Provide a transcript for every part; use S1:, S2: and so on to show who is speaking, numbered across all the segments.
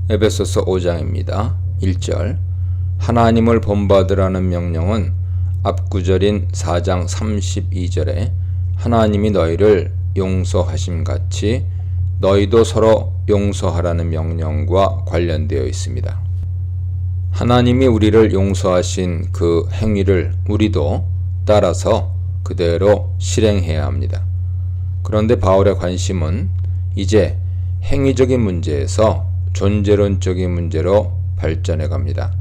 S1: 에베소서 5장입니다. 1절 하나님을 본받으라는 명령은 앞구절인 4장 32절에 하나님이 너희를 용서하심같이 너희도 서로 용서하라는 명령과 관련되어 있습니다. 하나님이 우리를 용서하신 그 행위를 우리도 따라서 그대로 실행해야 합니다. 그런데 바울의 관심은 이제 행위적인 문제에서 존재론적인 문제로 발전해 갑니다.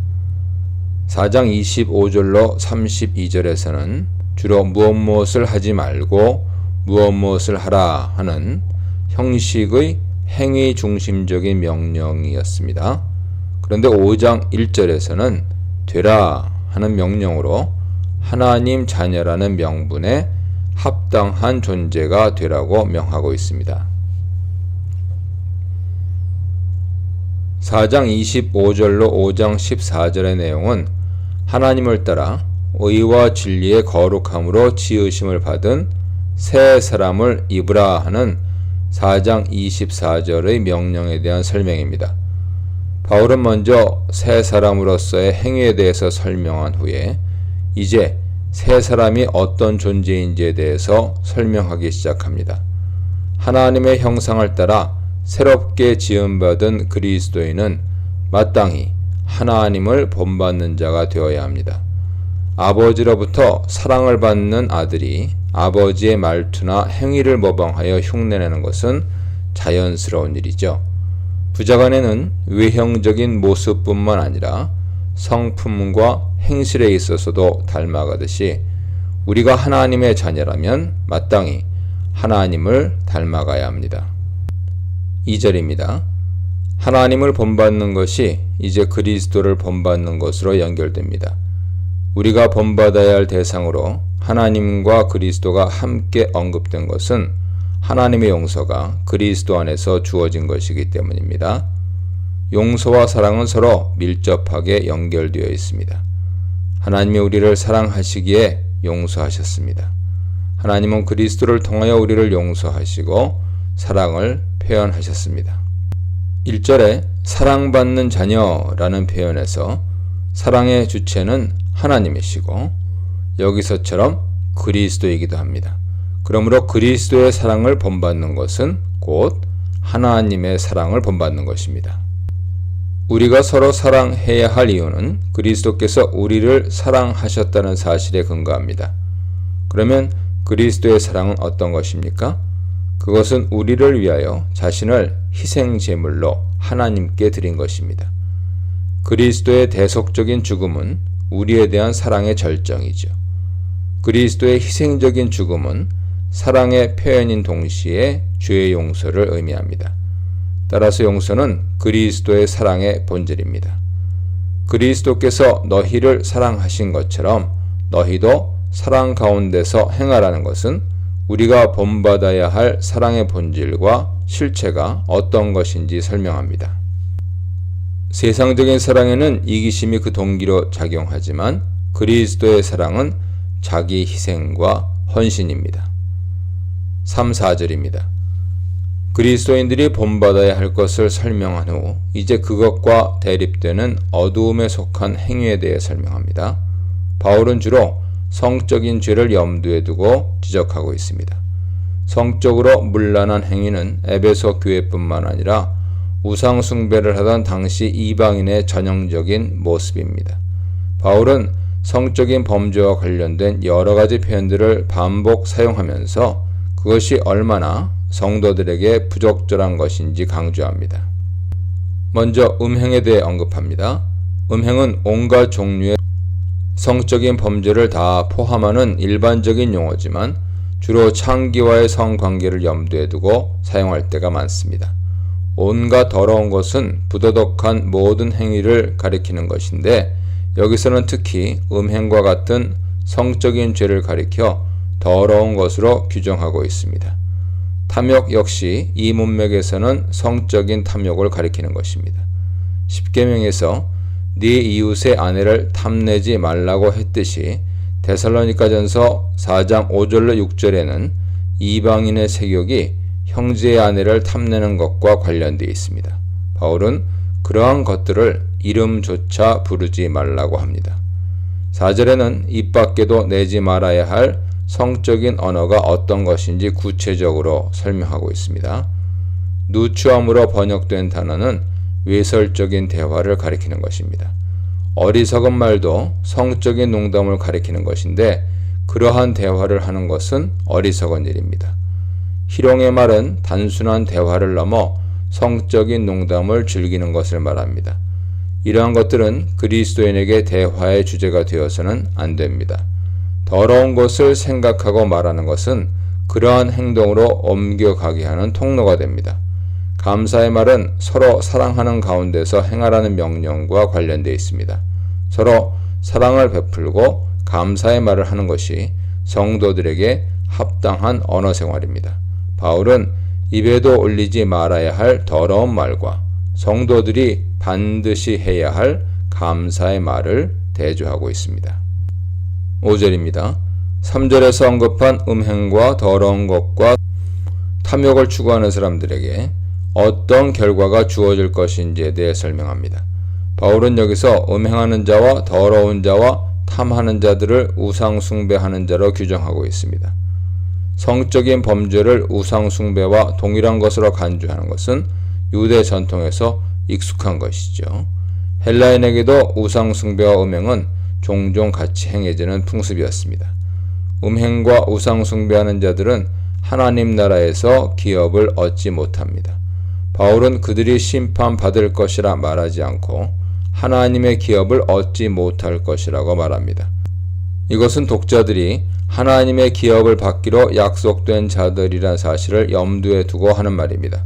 S1: 4장 25절로 32절에서는 주로 무엇을 하지 말고 무엇을 하라 하는 형식의 행위 중심적인 명령이었습니다. 그런데 5장 1절에서는 되라 하는 명령으로 하나님 자녀라는 명분에 합당한 존재가 되라고 명하고 있습니다. 4장 25절로 5장 14절의 내용은 하나님을 따라 의와 진리의 거룩함으로 지으심을 받은 새 사람을 입으라 하는 4장 24절의 명령에 대한 설명입니다. 바울은 먼저 새 사람으로서의 행위에 대해서 설명한 후에 이제 새 사람이 어떤 존재인지에 대해서 설명하기 시작합니다. 하나님의 형상을 따라 새롭게 지음받은 그리스도인은 마땅히 하나님을 본받는 자가 되어야 합니다. 아버지로부터 사랑을 받는 아들이 아버지의 말투나 행위를 모방하여 흉내내는 것은 자연스러운 일이죠. 부자간에는 외형적인 모습뿐만 아니라 성품과 행실에 있어서도 닮아가듯이 우리가 하나님의 자녀라면 마땅히 하나님을 닮아가야 합니다. 2절입니다. 하나님을 본받는 것이 이제 그리스도를 본받는 것으로 연결됩니다. 우리가 본받아야 할 대상으로 하나님과 그리스도가 함께 언급된 것은 하나님의 용서가 그리스도 안에서 주어진 것이기 때문입니다. 용서와 사랑은 서로 밀접하게 연결되어 있습니다. 하나님이 우리를 사랑하시기에 용서하셨습니다. 하나님은 그리스도를 통하여 우리를 용서하시고 사랑을 표현하셨습니다. 1절에 사랑받는 자녀라는 표현에서 사랑의 주체는 하나님이시고 여기서처럼 그리스도이기도 합니다. 그러므로 그리스도의 사랑을 본받는 것은 곧 하나님의 사랑을 본받는 것입니다. 우리가 서로 사랑해야 할 이유는 그리스도께서 우리를 사랑하셨다는 사실에 근거합니다. 그러면 그리스도의 사랑은 어떤 것입니까? 그것은 우리를 위하여 자신을 희생제물로 하나님께 드린 것입니다. 그리스도의 대속적인 죽음은 우리에 대한 사랑의 절정이죠. 그리스도의 희생적인 죽음은 사랑의 표현인 동시에 죄의 용서를 의미합니다. 따라서 용서는 그리스도의 사랑의 본질입니다. 그리스도께서 너희를 사랑하신 것처럼 너희도 사랑 가운데서 행하라는 것은 우리가 본받아야 할 사랑의 본질과 실체가 어떤 것인지 설명합니다. 세상적인 사랑에는 이기심이 그 동기로 작용하지만 그리스도의 사랑은 자기 희생과 헌신입니다. 3, 4절입니다. 그리스도인들이 본받아야 할 것을 설명한 후 이제 그것과 대립되는 어두움에 속한 행위에 대해 설명합니다. 바울은 주로 성적인 죄를 염두에 두고 지적하고 있습니다. 성적으로 문란한 행위는 에베소 교회뿐만 아니라 우상 숭배를 하던 당시 이방인의 전형적인 모습입니다. 바울은 성적인 범죄와 관련된 여러 가지 표현들을 반복 사용하면서 그것이 얼마나 성도들에게 부적절한 것인지 강조합니다. 먼저 음행에 대해 언급합니다. 음행은 온갖 종류의 성적인 범죄를 다 포함하는 일반적인 용어지만 주로 창기와의 성관계를 염두에 두고 사용할 때가 많습니다. 온갖 더러운 것은 부도덕한 모든 행위를 가리키는 것인데 여기서는 특히 음행과 같은 성적인 죄를 가리켜 더러운 것으로 규정하고 있습니다. 탐욕 역시 이 문맥에서는 성적인 탐욕을 가리키는 것입니다. 십계명에서 네 이웃의 아내를 탐내지 말라고 했듯이 데살로니가전서 4장 5절로 6절에는 이방인의 세욕이 형제의 아내를 탐내는 것과 관련되어 있습니다. 바울은 그러한 것들을 이름조차 부르지 말라고 합니다. 4절에는 입 밖에도 내지 말아야 할 성적인 언어가 어떤 것인지 구체적으로 설명하고 있습니다. 누추함으로 번역된 단어는 외설적인 대화를 가리키는 것입니다. 어리석은 말도 성적인 농담을 가리키는 것인데 그러한 대화를 하는 것은 어리석은 일입니다. 희롱의 말은 단순한 대화를 넘어 성적인 농담을 즐기는 것을 말합니다. 이러한 것들은 그리스도인에게 대화의 주제가 되어서는 안 됩니다. 더러운 것을 생각하고 말하는 것은 그러한 행동으로 옮겨가게 하는 통로가 됩니다. 감사의 말은 서로 사랑하는 가운데서 행하라는 명령과 관련되어 있습니다. 서로 사랑을 베풀고 감사의 말을 하는 것이 성도들에게 합당한 언어 생활입니다. 바울은 입에도 올리지 말아야 할 더러운 말과 성도들이 반드시 해야 할 감사의 말을 대조하고 있습니다. 5절입니다. 3절에서 언급한 음행과 더러운 것과 탐욕을 추구하는 사람들에게 어떤 결과가 주어질 것인지에 대해 설명합니다. 바울은 여기서 음행하는 자와 더러운 자와 탐하는 자들을 우상 숭배하는 자로 규정하고 있습니다. 성적인 범죄를 우상 숭배와 동일한 것으로 간주하는 것은 유대 전통에서 익숙한 것이죠. 헬라인에게도 우상 숭배와 음행은 종종 같이 행해지는 풍습이었습니다. 음행과 우상 숭배하는 자들은 하나님 나라에서 기업을 얻지 못합니다. 바울은 그들이 심판받을 것이라 말하지 않고 하나님의 기업을 얻지 못할 것이라고 말합니다. 이것은 독자들이 하나님의 기업을 받기로 약속된 자들이란 사실을 염두에 두고 하는 말입니다.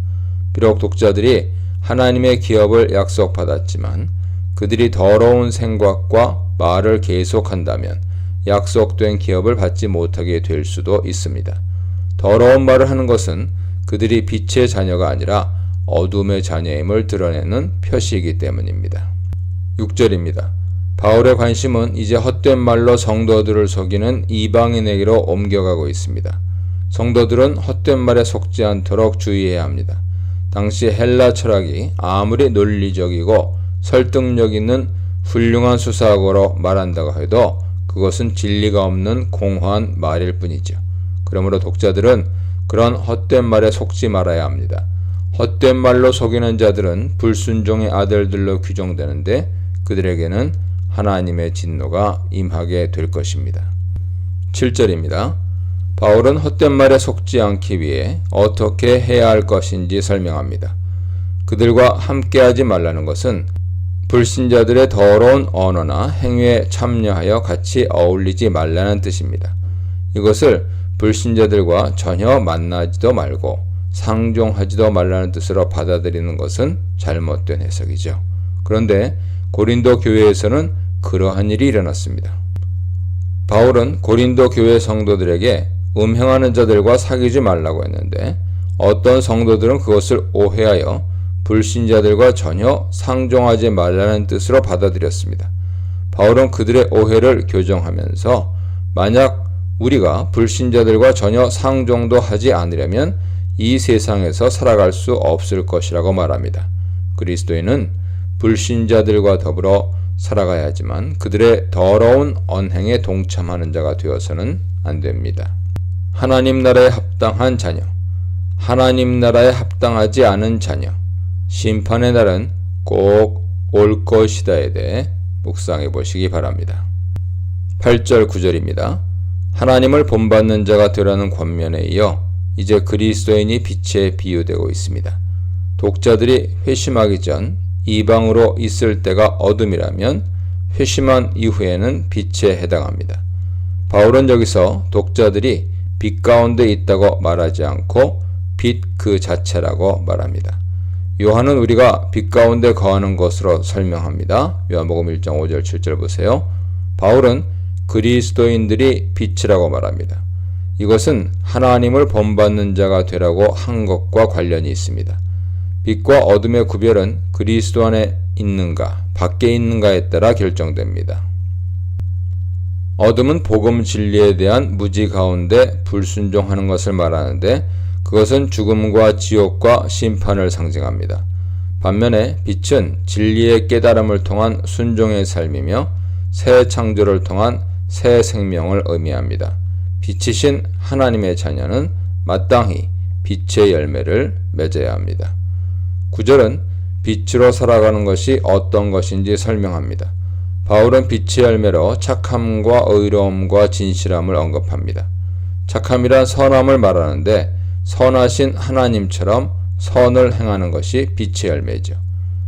S1: 비록 독자들이 하나님의 기업을 약속받았지만 그들이 더러운 생각과 말을 계속한다면 약속된 기업을 받지 못하게 될 수도 있습니다. 더러운 말을 하는 것은 그들이 빛의 자녀가 아니라 어둠의 자녀임을 드러내는 표시이기 때문입니다. 6절입니다. 바울의 관심은 이제 헛된 말로 성도들을 속이는 이방인에게로 옮겨가고 있습니다. 성도들은 헛된 말에 속지 않도록 주의해야 합니다. 당시 헬라 철학이 아무리 논리적이고 설득력 있는 훌륭한 수사학으로 말한다고 해도 그것은 진리가 없는 공허한 말일 뿐이죠. 그러므로 독자들은 그런 헛된 말에 속지 말아야 합니다. 헛된 말로 속이는 자들은 불순종의 아들들로 규정되는데 그들에게는 하나님의 진노가 임하게 될 것입니다. 7절입니다. 바울은 헛된 말에 속지 않기 위해 어떻게 해야 할 것인지 설명합니다. 그들과 함께하지 말라는 것은 불신자들의 더러운 언어나 행위에 참여하여 같이 어울리지 말라는 뜻입니다. 이것을 불신자들과 전혀 만나지도 말고 상종하지도 말라는 뜻으로 받아들이는 것은 잘못된 해석이죠. 그런데 고린도 교회에서는 그러한 일이 일어났습니다. 바울은 고린도 교회 성도들에게 음행하는 자들과 사귀지 말라고 했는데 어떤 성도들은 그것을 오해하여 불신자들과 전혀 상종하지 말라는 뜻으로 받아들였습니다. 바울은 그들의 오해를 교정하면서 만약 우리가 불신자들과 전혀 상종도 하지 않으려면 이 세상에서 살아갈 수 없을 것이라고 말합니다. 그리스도인은 불신자들과 더불어 살아가야 하지만 그들의 더러운 언행에 동참하는 자가 되어서는 안 됩니다. 하나님 나라에 합당한 자녀, 하나님 나라에 합당하지 않은 자녀, 심판의 날은 꼭 올 것이다에 대해 묵상해 보시기 바랍니다. 8절 9절입니다. 하나님을 본받는 자가 되라는 권면에 이어 이제 그리스도인이 빛에 비유되고 있습니다. 독자들이 회심하기 전 이방으로 있을 때가 어둠이라면 회심한 이후에는 빛에 해당합니다. 바울은 여기서 독자들이 빛 가운데 있다고 말하지 않고 빛 그 자체라고 말합니다. 요한은 우리가 빛 가운데 거하는 것으로 설명합니다. 요한복음 1장 5절 7절 보세요. 바울은 그리스도인들이 빛이라고 말합니다. 이것은 하나님을 본받는 자가 되라고 한 것과 관련이 있습니다. 빛과 어둠의 구별은 그리스도 안에 있는가 밖에 있는가에 따라 결정됩니다. 어둠은 복음 진리에 대한 무지 가운데 불순종하는 것을 말하는데 그것은 죽음과 지옥과 심판을 상징합니다. 반면에 빛은 진리의 깨달음을 통한 순종의 삶이며 새 창조를 통한 새 생명을 의미합니다. 빛이신 하나님의 자녀는 마땅히 빛의 열매를 맺어야 합니다. 9절은 빛으로 살아가는 것이 어떤 것인지 설명합니다. 바울은 빛의 열매로 착함과 의로움과 진실함을 언급합니다. 착함이란 선함을 말하는데 선하신 하나님처럼 선을 행하는 것이 빛의 열매죠.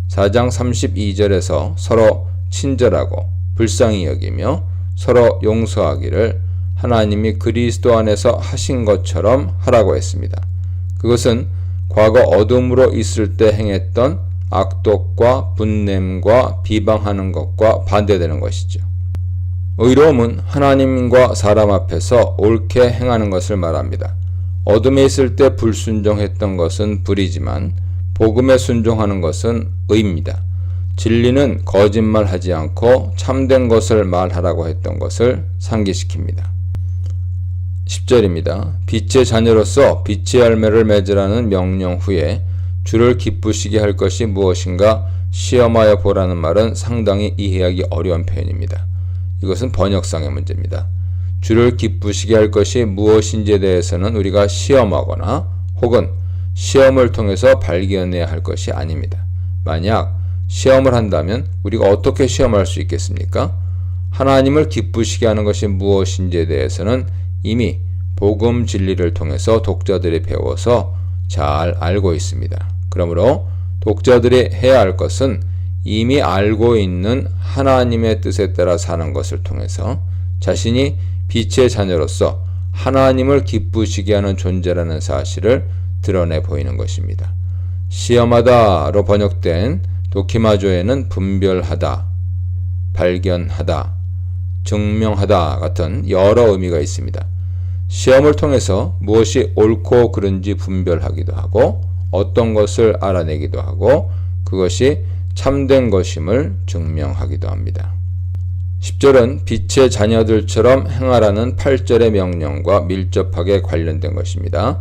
S1: 4장 32절에서 서로 친절하고 불쌍히 여기며 서로 용서하기를 하나님이 그리스도 안에서 하신 것처럼 하라고 했습니다. 그것은 과거 어둠으로 있을 때 행했던 악독과 분냄과 비방하는 것과 반대되는 것이죠. 의로움은 하나님과 사람 앞에서 옳게 행하는 것을 말합니다. 어둠에 있을 때 불순종했던 것은 불이지만 복음에 순종하는 것은 의입니다. 진리는 거짓말하지 않고 참된 것을 말하라고 했던 것을 상기시킵니다. 10절입니다. 빛의 자녀로서 빛의 열매를 맺으라는 명령 후에 주를 기쁘시게 할 것이 무엇인가 시험하여 보라는 말은 상당히 이해하기 어려운 표현입니다. 이것은 번역상의 문제입니다. 주를 기쁘시게 할 것이 무엇인지에 대해서는 우리가 시험하거나 혹은 시험을 통해서 발견해야 할 것이 아닙니다. 만약 시험을 한다면 우리가 어떻게 시험할 수 있겠습니까? 하나님을 기쁘시게 하는 것이 무엇인지에 대해서는 이미 복음 진리를 통해서 독자들이 배워서 잘 알고 있습니다. 그러므로 독자들이 해야 할 것은 이미 알고 있는 하나님의 뜻에 따라 사는 것을 통해서 자신이 빛의 자녀로서 하나님을 기쁘시게 하는 존재라는 사실을 드러내 보이는 것입니다. 시험하다로 번역된 도키마조에는 분별하다, 발견하다, 증명하다 같은 여러 의미가 있습니다. 시험을 통해서 무엇이 옳고 그른지 분별하기도 하고 어떤 것을 알아내기도 하고 그것이 참된 것임을 증명하기도 합니다. 10절은 빛의 자녀들처럼 행하라는 8절의 명령과 밀접하게 관련된 것입니다.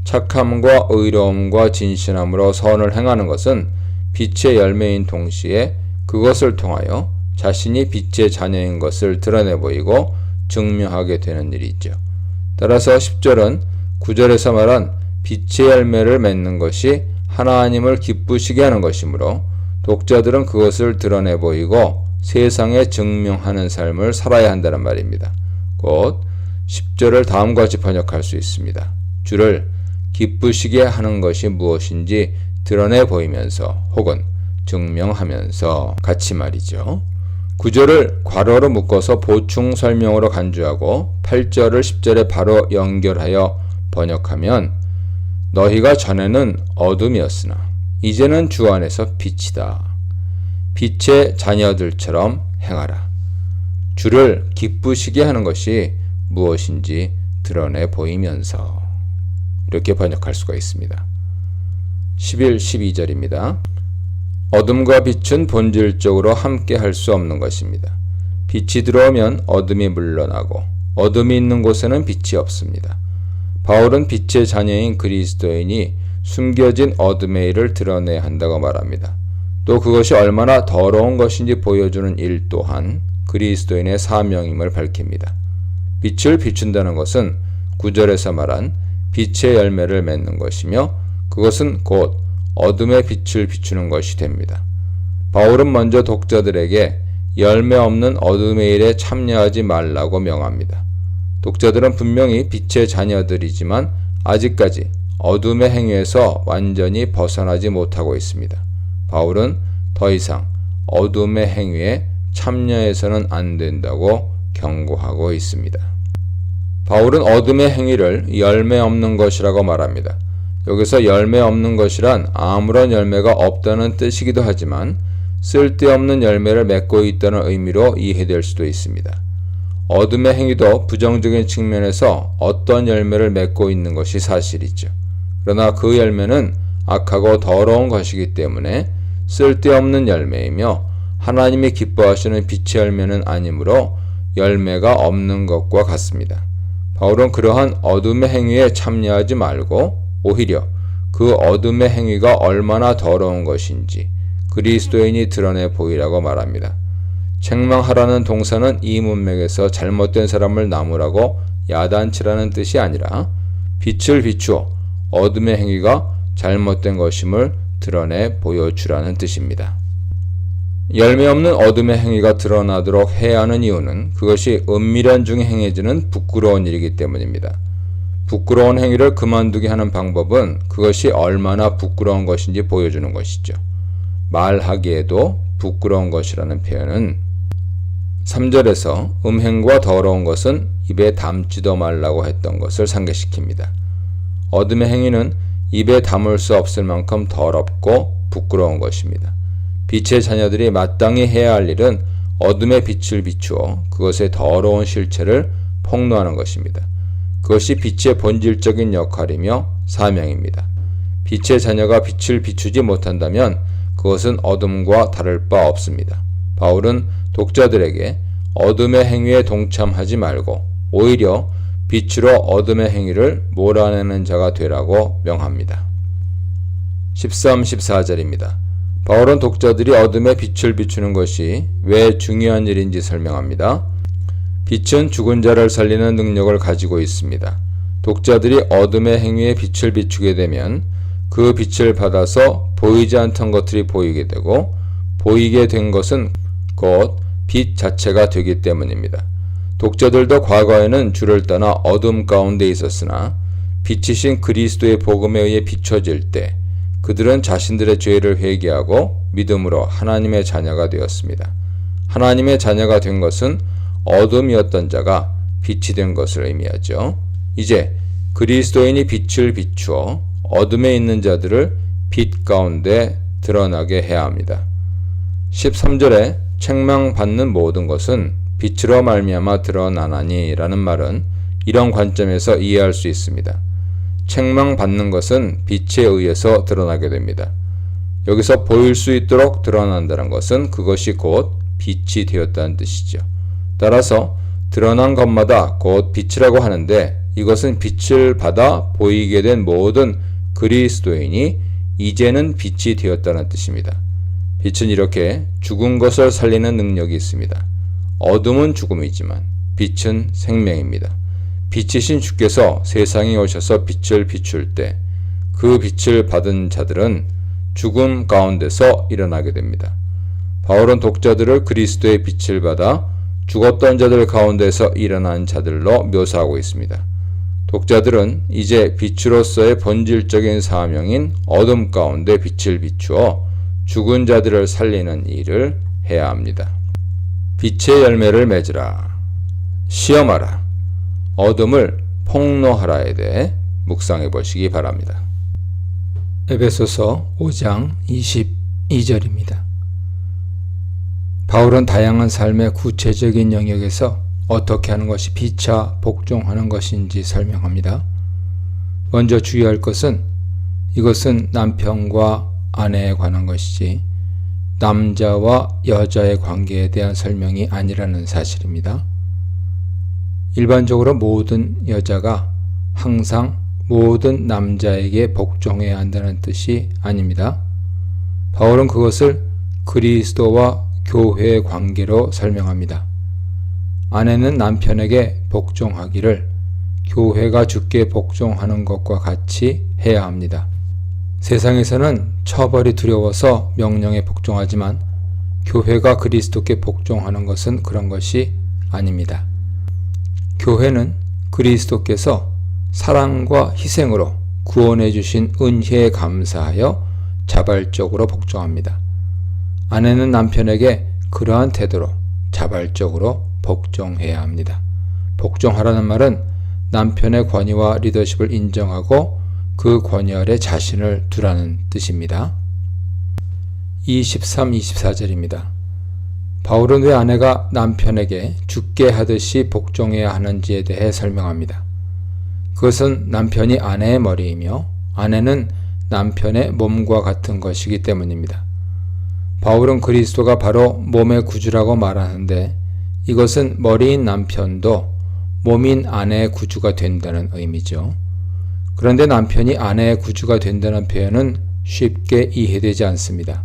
S1: 착함과 의로움과 진실함으로 선을 행하는 것은 빛의 열매인 동시에 그것을 통하여 자신이 빛의 자녀인 것을 드러내 보이고 증명하게 되는 일이죠. 따라서 10절은 9절에서 말한 빛의 열매를 맺는 것이 하나님을 기쁘시게 하는 것이므로 독자들은 그것을 드러내 보이고 세상에 증명하는 삶을 살아야 한다는 말입니다. 곧 10절을 다음과 같이 번역할 수 있습니다. 주를 기쁘시게 하는 것이 무엇인지 드러내 보이면서 혹은 증명하면서 같이 말이죠. 9절을 괄호로 묶어서 보충 설명으로 간주하고 8절을 10절에 바로 연결하여 번역하면 너희가 전에는 어둠이었으나 이제는 주 안에서 빛이다. 빛의 자녀들처럼 행하라. 주를 기쁘시게 하는 것이 무엇인지 드러내 보이면서 이렇게 번역할 수가 있습니다. 11, 12절입니다. 어둠과 빛은 본질적으로 함께 할 수 없는 것입니다. 빛이 들어오면 어둠이 물러나고 어둠이 있는 곳에는 빛이 없습니다. 바울은 빛의 자녀인 그리스도인이 숨겨진 어둠의 일을 드러내야 한다고 말합니다. 또 그것이 얼마나 더러운 것인지 보여주는 일 또한 그리스도인의 사명임을 밝힙니다. 빛을 비춘다는 것은 9절에서 말한 빛의 열매를 맺는 것이며 그것은 곧 어둠의 빛을 비추는 것이 됩니다. 바울은 먼저 독자들에게 열매 없는 어둠의 일에 참여하지 말라고 명합니다. 독자들은 분명히 빛의 자녀들이지만 아직까지 어둠의 행위에서 완전히 벗어나지 못하고 있습니다. 바울은 더 이상 어둠의 행위에 참여해서는 안 된다고 경고하고 있습니다. 바울은 어둠의 행위를 열매 없는 것이라고 말합니다. 여기서 열매 없는 것이란 아무런 열매가 없다는 뜻이기도 하지만 쓸데없는 열매를 맺고 있다는 의미로 이해될 수도 있습니다. 어둠의 행위도 부정적인 측면에서 어떤 열매를 맺고 있는 것이 사실이죠. 그러나 그 열매는 악하고 더러운 것이기 때문에 쓸데없는 열매이며 하나님이 기뻐하시는 빛의 열매는 아니므로 열매가 없는 것과 같습니다. 바울은 그러한 어둠의 행위에 참여하지 말고 오히려 그 그 어둠의 행위가 얼마나 더러운 것인지 그리스도인이 드러내 보이라고 말합니다. 책망하라는 동사는 이 문맥에서 잘못된 사람을 나무라고 야단치라는 뜻이 아니라 빛을 비추어 어둠의 행위가 잘못된 것임을 드러내 보여주라는 뜻입니다. 열매 없는 어둠의 행위가 드러나도록 해야 하는 이유는 그것이 은밀한 중에 행해지는 부끄러운 일이기 때문입니다. 부끄러운 행위를 그만두게 하는 방법은 그것이 얼마나 부끄러운 것인지 보여주는 것이죠. 말하기에도 부끄러운 것이라는 표현은 3절에서 음행과 더러운 것은 입에 담지도 말라고 했던 것을 상기시킵니다. 어둠의 행위는 입에 담을 수 없을 만큼 더럽고 부끄러운 것입니다. 빛의 자녀들이 마땅히 해야 할 일은 어둠의 빛을 비추어 그것의 더러운 실체를 폭로하는 것입니다. 그것이 빛의 본질적인 역할이며 사명입니다. 빛의 자녀가 빛을 비추지 못한다면 그것은 어둠과 다를 바 없습니다. 바울은 독자들에게 어둠의 행위에 동참하지 말고 오히려 빛으로 어둠의 행위를 몰아내는 자가 되라고 명합니다. 13, 14절입니다. 바울은 독자들이 어둠의 빛을 비추는 것이 왜 중요한 일인지 설명합니다. 빛은 죽은 자를 살리는 능력을 가지고 있습니다. 독자들이 어둠의 행위에 빛을 비추게 되면 그 빛을 받아서 보이지 않던 것들이 보이게 되고 보이게 된 것은 곧 빛 자체가 되기 때문입니다. 독자들도 과거에는 주를 떠나 어둠 가운데 있었으나 빛이신 그리스도의 복음에 의해 비춰질 때 그들은 자신들의 죄를 회개하고 믿음으로 하나님의 자녀가 되었습니다. 하나님의 자녀가 된 것은 어둠이었던 자가 빛이 된 것을 의미하죠. 이제 그리스도인이 빛을 비추어 어둠에 있는 자들을 빛 가운데 드러나게 해야 합니다. 13절에 책망받는 모든 것은 빛으로 말미암아 드러나나니 라는 말은 이런 관점에서 이해할 수 있습니다. 책망받는 것은 빛에 의해서 드러나게 됩니다. 여기서 보일 수 있도록 드러난다는 것은 그것이 곧 빛이 되었다는 뜻이죠. 따라서 드러난 것마다 곧 빛이라고 하는데 이것은 빛을 받아 보이게 된 모든 그리스도인이 이제는 빛이 되었다는 뜻입니다. 빛은 이렇게 죽은 것을 살리는 능력이 있습니다. 어둠은 죽음이지만 빛은 생명입니다. 빛이신 주께서 세상에 오셔서 빛을 비출 때 그 빛을 받은 자들은 죽음 가운데서 일어나게 됩니다. 바울은 독자들을 그리스도의 빛을 받아 죽었던 자들 가운데서 일어난 자들로 묘사하고 있습니다. 독자들은 이제 빛으로서의 본질적인 사명인 어둠 가운데 빛을 비추어 죽은 자들을 살리는 일을 해야 합니다. 빛의 열매를 맺으라. 시험하라. 어둠을 폭로하라에 대해 묵상해 보시기 바랍니다. 에베소서 5장 22절입니다. 바울은 다양한 삶의 구체적인 영역에서 어떻게 하는 것이 빛차 복종하는 것인지 설명합니다. 먼저 주의할 것은 이것은 남편과 아내에 관한 것이지 남자와 여자의 관계에 대한 설명이 아니라는 사실입니다. 일반적으로 모든 여자가 항상 모든 남자에게 복종해야 한다는 뜻이 아닙니다. 바울은 그것을 그리스도와 교회의 관계로 설명합니다. 아내는 남편에게 복종하기를 교회가 주께 복종하는 것과 같이 해야 합니다. 세상에서는 처벌이 두려워서 명령에 복종하지만 교회가 그리스도께 복종하는 것은 그런 것이 아닙니다. 교회는 그리스도께서 사랑과 희생으로 구원해 주신 은혜에 감사하여 자발적으로 복종합니다. 아내는 남편에게 그러한 태도로 자발적으로 복종해야 합니다. 복종하라는 말은 남편의 권위와 리더십을 인정하고 그 권위 아래 자신을 두라는 뜻입니다. 23, 24절입니다. 바울은 왜 아내가 남편에게 죽게 하듯이 복종해야 하는지에 대해 설명합니다. 그것은 남편이 아내의 머리이며 아내는 남편의 몸과 같은 것이기 때문입니다. 바울은 그리스도가 바로 몸의 구주라고 말하는데 이것은 머리인 남편도 몸인 아내의 구주가 된다는 의미죠. 그런데 남편이 아내의 구주가 된다는 표현은 쉽게 이해되지 않습니다.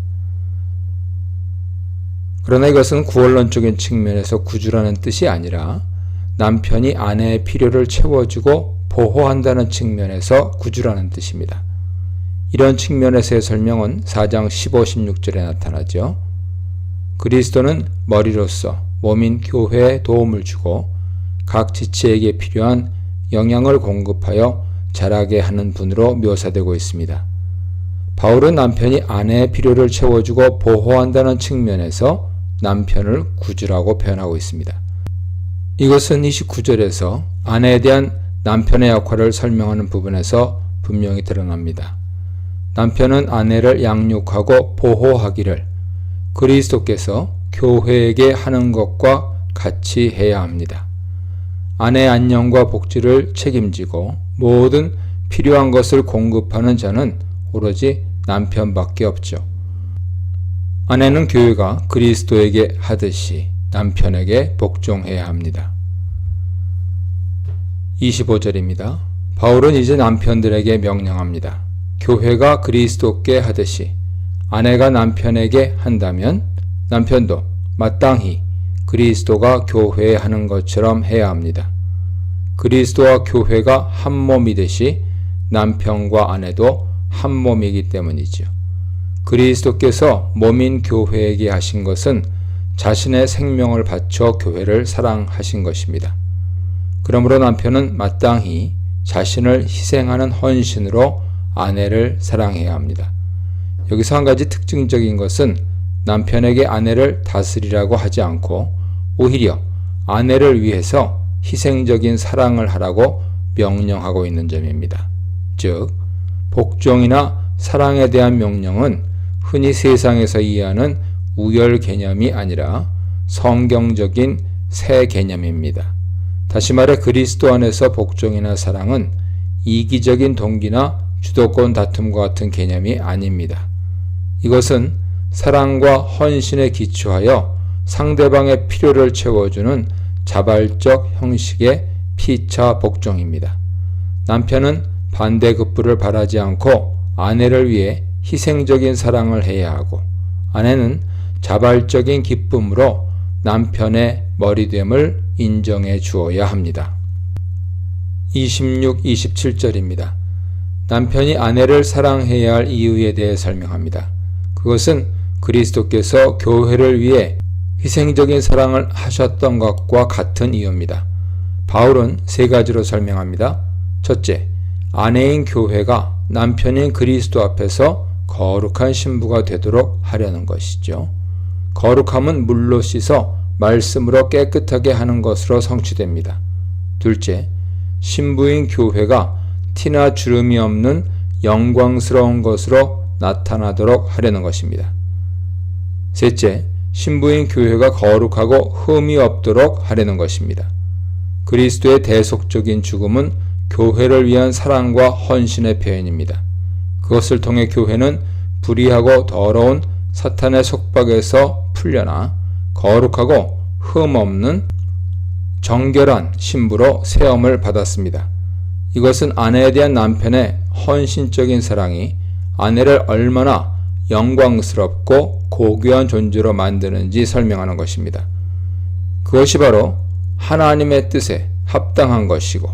S1: 그러나 이것은 구원론적인 측면에서 구주라는 뜻이 아니라 남편이 아내의 필요를 채워주고 보호한다는 측면에서 구주라는 뜻입니다. 이런 측면에서의 설명은 4장 15, 16절에 나타나죠. 그리스도는 머리로서 몸인 교회에 도움을 주고 각 지체에게 필요한 영양을 공급하여 자라게 하는 분으로 묘사되고 있습니다. 바울은 남편이 아내의 필요를 채워주고 보호한다는 측면에서 남편을 구주라고 표현하고 있습니다. 이것은 29절에서 아내에 대한 남편의 역할을 설명하는 부분에서 분명히 드러납니다. 남편은 아내를 양육하고 보호하기를 그리스도께서 교회에게 하는 것과 같이 해야 합니다. 아내의 안녕과 복지를 책임지고 모든 필요한 것을 공급하는 자는 오로지 남편밖에 없죠. 아내는 교회가 그리스도에게 하듯이 남편에게 복종해야 합니다. 25절입니다. 바울은 이제 남편들에게 명령합니다. 교회가 그리스도께 하듯이 아내가 남편에게 한다면 남편도 마땅히 그리스도가 교회에 하는 것처럼 해야 합니다. 그리스도와 교회가 한 몸이듯이 남편과 아내도 한 몸이기 때문이죠. 그리스도께서 몸인 교회에게 하신 것은 자신의 생명을 바쳐 교회를 사랑하신 것입니다. 그러므로 남편은 마땅히 자신을 희생하는 헌신으로 아내를 사랑해야 합니다. 여기서 한 가지 특징적인 것은 남편에게 아내를 다스리라고 하지 않고 오히려 아내를 위해서 희생적인 사랑을 하라고 명령하고 있는 점입니다. 즉, 복종이나 사랑에 대한 명령은 흔히 세상에서 이해하는 우열 개념이 아니라 성경적인 새 개념입니다. 다시 말해 그리스도 안에서 복종이나 사랑은 이기적인 동기나 주도권 다툼과 같은 개념이 아닙니다. 이것은 사랑과 헌신에 기초하여 상대방의 필요를 채워주는 자발적 형식의 피차 복종입니다. 남편은 반대급부를 바라지 않고 아내를 위해 희생적인 사랑을 해야 하고 아내는 자발적인 기쁨으로 남편의 머리됨을 인정해 주어야 합니다. 26, 27절입니다. 남편이 아내를 사랑해야 할 이유에 대해 설명합니다. 그것은 그리스도께서 교회를 위해 희생적인 사랑을 하셨던 것과 같은 이유입니다. 바울은 세 가지로 설명합니다. 첫째, 아내인 교회가 남편인 그리스도 앞에서 거룩한 신부가 되도록 하려는 것이죠. 거룩함은 물로 씻어 말씀으로 깨끗하게 하는 것으로 성취됩니다. 둘째, 신부인 교회가 티나 주름이 없는 영광스러운 것으로 나타나도록 하려는 것입니다. 셋째, 신부인 교회가 거룩하고 흠이 없도록 하려는 것입니다. 그리스도의 대속적인 죽음은 교회를 위한 사랑과 헌신의 표현입니다. 그것을 통해 교회는 불의하고 더러운 사탄의 속박에서 풀려나 거룩하고 흠 없는 정결한 신부로 세움을 받았습니다. 이것은 아내에 대한 남편의 헌신적인 사랑이 아내를 얼마나 영광스럽고 고귀한 존재로 만드는지 설명하는 것입니다. 그것이 바로 하나님의 뜻에 합당한 것이고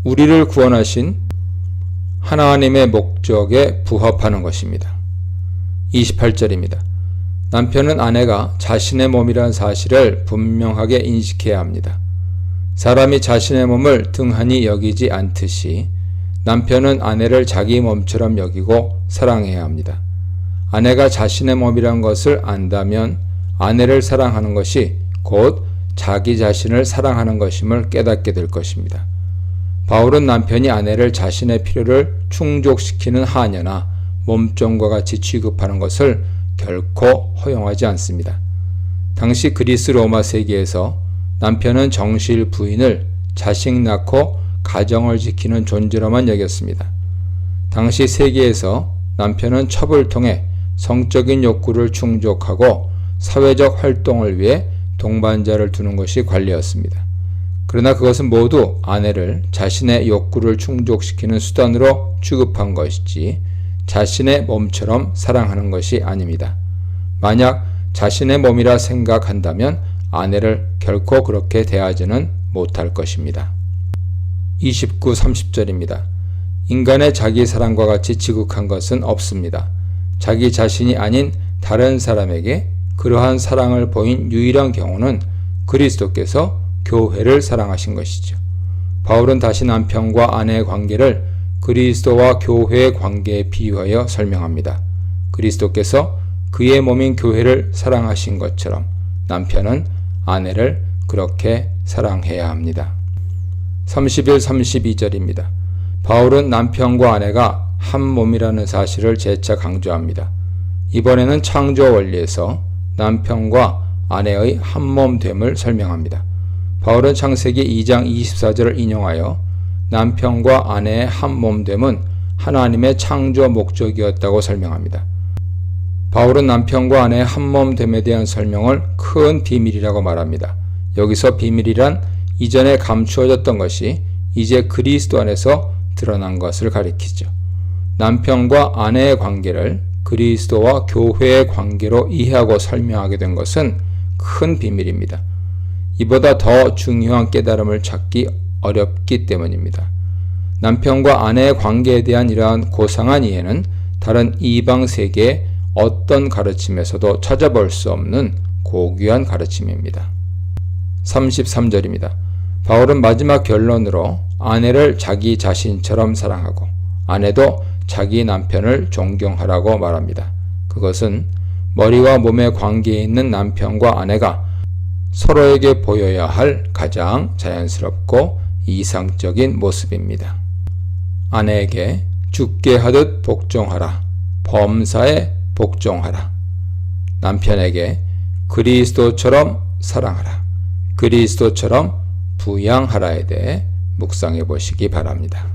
S1: 우리를 구원하신 하나님의 목적에 부합하는 것입니다. 28절입니다. 남편은 아내가 자신의 몸이라는 사실을 분명하게 인식해야 합니다. 사람이 자신의 몸을 등한히 여기지 않듯이 남편은 아내를 자기 몸처럼 여기고 사랑해야 합니다. 아내가 자신의 몸이란 것을 안다면 아내를 사랑하는 것이 곧 자기 자신을 사랑하는 것임을 깨닫게 될 것입니다. 바울은 남편이 아내를 자신의 필요를 충족시키는 하녀나 몸종과 같이 취급하는 것을 결코 허용하지 않습니다. 당시 그리스 로마 세계에서 남편은 정실 부인을 자식 낳고 가정을 지키는 존재로만 여겼습니다. 당시 세계에서 남편은 첩을 통해 성적인 욕구를 충족하고 사회적 활동을 위해 동반자를 두는 것이 관례였습니다. 그러나 그것은 모두 아내를 자신의 욕구를 충족시키는 수단으로 취급한 것이지 자신의 몸처럼 사랑하는 것이 아닙니다. 만약 자신의 몸이라 생각한다면 아내를 결코 그렇게 대하지는 못할 것입니다. 29, 30절입니다. 인간의 자기 사랑과 같이 지극한 것은 없습니다. 자기 자신이 아닌 다른 사람에게 그러한 사랑을 보인 유일한 경우는 그리스도께서 교회를 사랑하신 것이죠. 바울은 다시 남편과 아내의 관계를 그리스도와 교회의 관계에 비유하여 설명합니다. 그리스도께서 그의 몸인 교회를 사랑하신 것처럼 남편은 아내를 그렇게 사랑해야 합니다. 31, 32절입니다. 바울은 남편과 아내가 한 몸이라는 사실을 재차 강조합니다. 이번에는 창조 원리에서 남편과 아내의 한 몸됨을 설명합니다. 바울은 창세기 2장 24절을 인용하여 남편과 아내의 한 몸됨은 하나님의 창조 목적이었다고 설명합니다. 바울은 남편과 아내의 한 몸됨에 대한 설명을 큰 비밀이라고 말합니다. 여기서 비밀이란 이전에 감추어졌던 것이 이제 그리스도 안에서 드러난 것을 가리키죠. 남편과 아내의 관계를 그리스도와 교회의 관계로 이해하고 설명하게 된 것은 큰 비밀입니다. 이보다 더 중요한 깨달음을 찾기 어렵기 때문입니다. 남편과 아내의 관계에 대한 이러한 고상한 이해는 다른 이방 세계의 어떤 가르침에서도 찾아볼 수 없는 고귀한 가르침입니다. 33절입니다. 바울은 마지막 결론으로 아내를 자기 자신처럼 사랑하고 아내도 자기 남편을 존경하라고 말합니다. 그것은 머리와 몸의 관계에 있는 남편과 아내가 서로에게 보여야 할 가장 자연스럽고 이상적인 모습입니다. 아내에게 죽게 하듯 복종하라. 범사에 복종하라. 남편에게 그리스도처럼 사랑하라. 그리스도처럼 부양하라에 대해 묵상해 보시기 바랍니다.